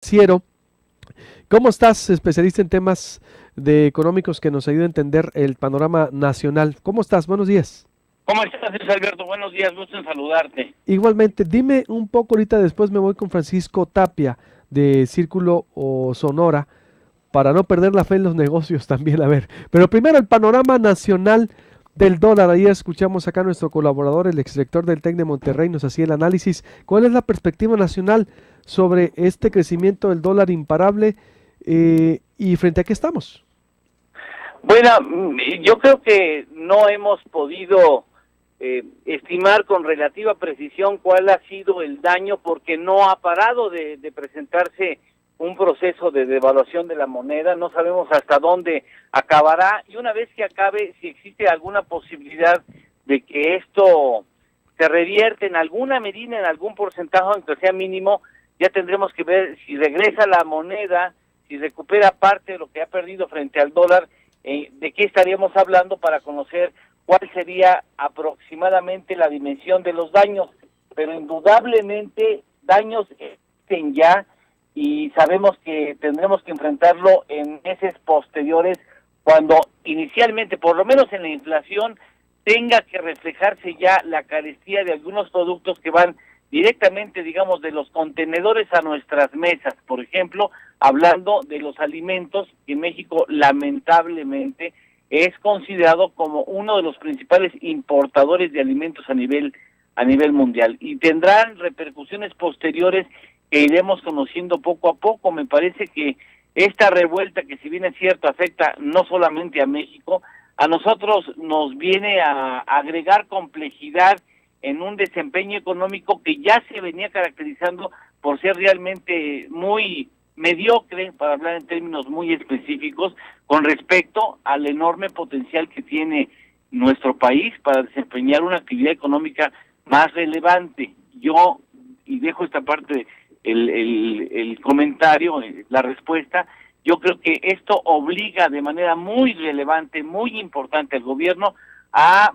Financiero. ¿Cómo estás, especialista en temas de económicos que nos ayuda a entender el panorama nacional? ¿Cómo estás? Buenos días. ¿Cómo estás, Luis Alberto? Buenos días, gusto en saludarte. Igualmente, dime un poco ahorita, después me voy con Francisco Tapia de Círculo o Sonora para no perder la fe en los negocios también, a ver. Pero primero el panorama nacional del dólar. Ayer escuchamos acá a nuestro colaborador, el exdirector del TEC de Monterrey, nos hacía el análisis. ¿Cuál es la perspectiva nacional sobre este crecimiento del dólar imparable y frente a qué estamos? Bueno, yo creo que no hemos podido estimar con relativa precisión cuál ha sido el daño porque no ha parado de presentarse un proceso de devaluación de la moneda. No sabemos hasta dónde acabará y una vez que acabe, si existe alguna posibilidad de que esto se revierte en alguna medida, en algún porcentaje, aunque sea mínimo, ya tendremos que ver si regresa la moneda, si recupera parte de lo que ha perdido frente al dólar. ¿De qué estaríamos hablando para conocer cuál sería aproximadamente la dimensión de los daños? Pero indudablemente daños existen ya y sabemos que tendremos que enfrentarlo en meses posteriores cuando inicialmente, por lo menos en la inflación, tenga que reflejarse ya la carestía de algunos productos que van directamente, digamos, de los contenedores a nuestras mesas. Por ejemplo, hablando de los alimentos, que México lamentablemente es considerado como uno de los principales importadores de alimentos a nivel mundial y tendrán repercusiones posteriores que iremos conociendo poco a poco. Me parece que esta revuelta, que si bien es cierto afecta no solamente a México, a nosotros nos viene a agregar complejidad en un desempeño económico que ya se venía caracterizando por ser realmente muy mediocre, para hablar en términos muy específicos, con respecto al enorme potencial que tiene nuestro país para desempeñar una actividad económica más relevante. Yo, y dejo esta parte, el comentario, la respuesta, yo creo que esto obliga de manera muy relevante, muy importante al gobierno a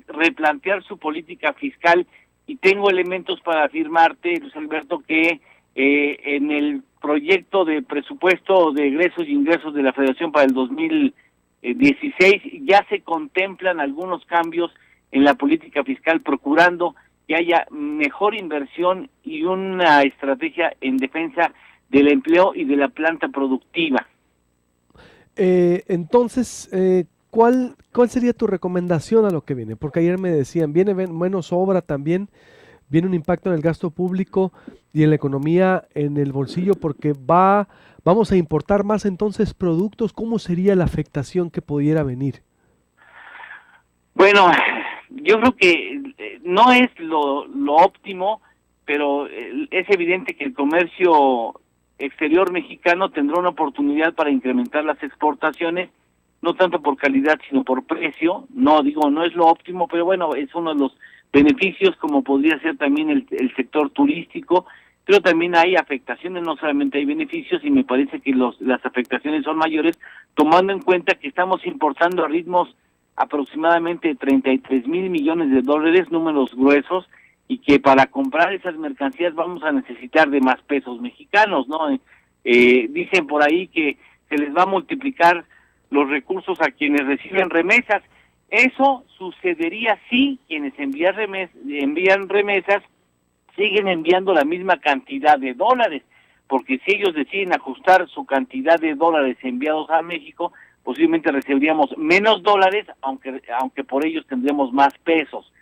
replantear su política fiscal, y tengo elementos para afirmarte, Luis Alberto, que en el proyecto de presupuesto de egresos y ingresos de la Federación para el 2016 ya se contemplan algunos cambios en la política fiscal, procurando que haya mejor inversión y una estrategia en defensa del empleo y de la planta productiva. Entonces, ¿cuál sería tu recomendación a lo que viene? Porque ayer me decían, viene menos obra también, viene un impacto en el gasto público y en la economía, en el bolsillo, porque vamos a importar más entonces productos. ¿Cómo sería la afectación que pudiera venir? Bueno, yo creo que no es lo óptimo, pero es evidente que el comercio exterior mexicano tendrá una oportunidad para incrementar las exportaciones, no tanto por calidad, sino por precio. No digo, no es lo óptimo, pero bueno, es uno de los beneficios, como podría ser también el sector turístico, pero también hay afectaciones, no solamente hay beneficios, y me parece que las afectaciones son mayores, tomando en cuenta que estamos importando a ritmos aproximadamente 33,000 millones de dólares, números gruesos, y que para comprar esas mercancías vamos a necesitar de más pesos mexicanos, ¿no? Dicen por ahí que se les va a multiplicar los recursos a quienes reciben remesas. Eso sucedería si quienes envían remesas siguen enviando la misma cantidad de dólares, porque si ellos deciden ajustar su cantidad de dólares enviados a México, posiblemente recibiríamos menos dólares, aunque por ellos tendremos más pesos.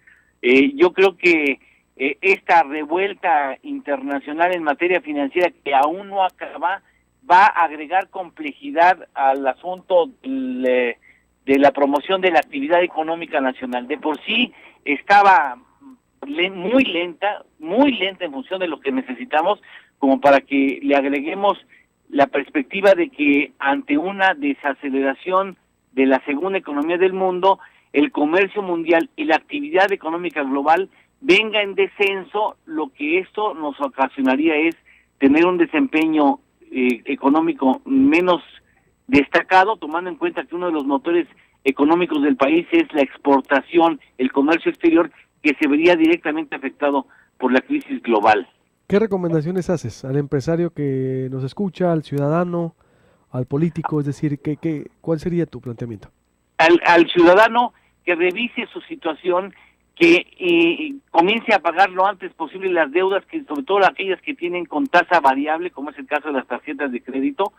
Yo creo que esta revuelta internacional en materia financiera, que aún no acaba, va a agregar complejidad al asunto de la promoción de la actividad económica nacional. De por sí estaba muy lenta en función de lo que necesitamos, como para que le agreguemos la perspectiva de que ante una desaceleración de la segunda economía del mundo, el comercio mundial y la actividad económica global venga en descenso. Lo que esto nos ocasionaría es tener un desempeño económico menos destacado, tomando en cuenta que uno de los motores económicos del país es la exportación, el comercio exterior, que se vería directamente afectado por la crisis global. ¿Qué recomendaciones haces al empresario que nos escucha, al ciudadano, al político? Es decir, ¿cuál sería tu planteamiento? Al ciudadano que revise su situación, que comience a pagar lo antes posible las deudas, que sobre todo aquellas que tienen con tasa variable, como es el caso de las tarjetas de crédito,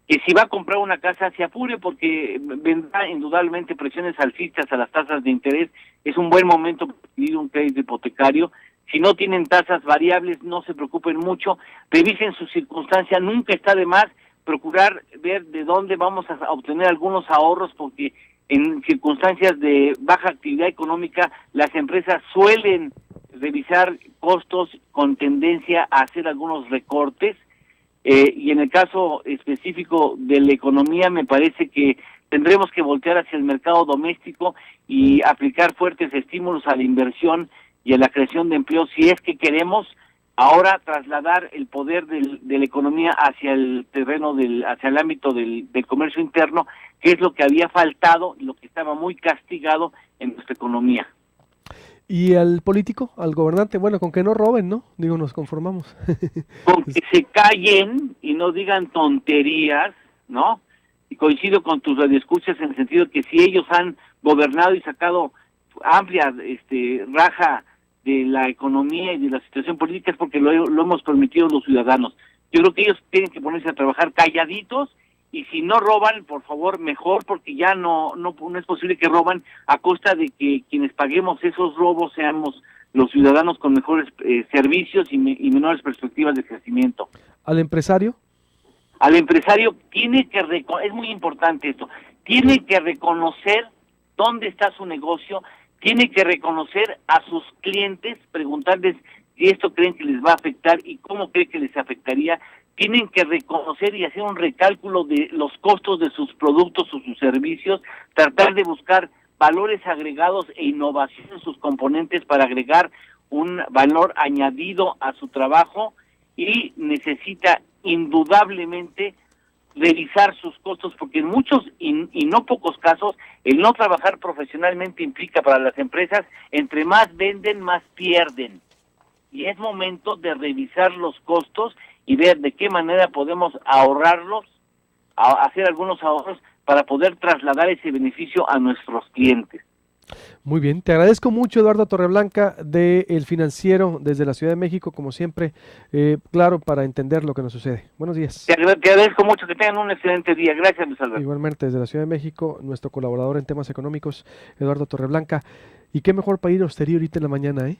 que si va a comprar una casa se apure porque vendrá indudablemente presiones alcistas a las tasas de interés. Es un buen momento para pedir un crédito hipotecario. Si no tienen tasas variables, no se preocupen mucho, revisen su circunstancia, nunca está de más procurar ver de dónde vamos a obtener algunos ahorros, porque en circunstancias de baja actividad económica las empresas suelen revisar costos con tendencia a hacer algunos recortes. Y en el caso específico de la economía, me parece que tendremos que voltear hacia el mercado doméstico y aplicar fuertes estímulos a la inversión y a la creación de empleo, si es que queremos ahora trasladar el poder de la economía hacia el terreno hacia el ámbito del comercio interno, que es lo que había faltado y lo que estaba muy castigado en nuestra economía. ¿Y al político, al gobernante? Bueno, con que no roben, ¿no? Digo, nos conformamos. Con que se callen y no digan tonterías, ¿no? Y coincido con tus radioescuchas en el sentido que si ellos han gobernado y sacado amplia raja de la economía y de la situación política, es porque lo hemos permitido los ciudadanos. Yo creo que ellos tienen que ponerse a trabajar calladitos, y si no roban, por favor, mejor, porque ya no es posible que roban a costa de que quienes paguemos esos robos seamos los ciudadanos con mejores servicios y menores perspectivas de crecimiento. ¿Al empresario? Al empresario tiene que, es muy importante esto, tiene que reconocer dónde está su negocio, tiene que reconocer a sus clientes, preguntarles si esto creen que les va a afectar y cómo creen que les afectaría. Tienen que reconocer y hacer un recálculo de los costos de sus productos o sus servicios, tratar de buscar valores agregados e innovación en sus componentes para agregar un valor añadido a su trabajo, y necesita indudablemente revisar sus costos, porque en muchos y no pocos casos el no trabajar profesionalmente implica para las empresas, entre más venden, más pierden. Y es momento de revisar los costos y ver de qué manera podemos ahorrarlos, hacer algunos ahorros para poder trasladar ese beneficio a nuestros clientes. Muy bien, te agradezco mucho, Eduardo Torreblanca, de El Financiero, desde la Ciudad de México, como siempre, claro, para entender lo que nos sucede. Buenos días. Te agradezco mucho, que tengan un excelente día. Gracias, Luis Alberto. Igualmente, desde la Ciudad de México, nuestro colaborador en temas económicos, Eduardo Torreblanca. Y qué mejor para ir a Hostería ahorita en la mañana, ¿eh?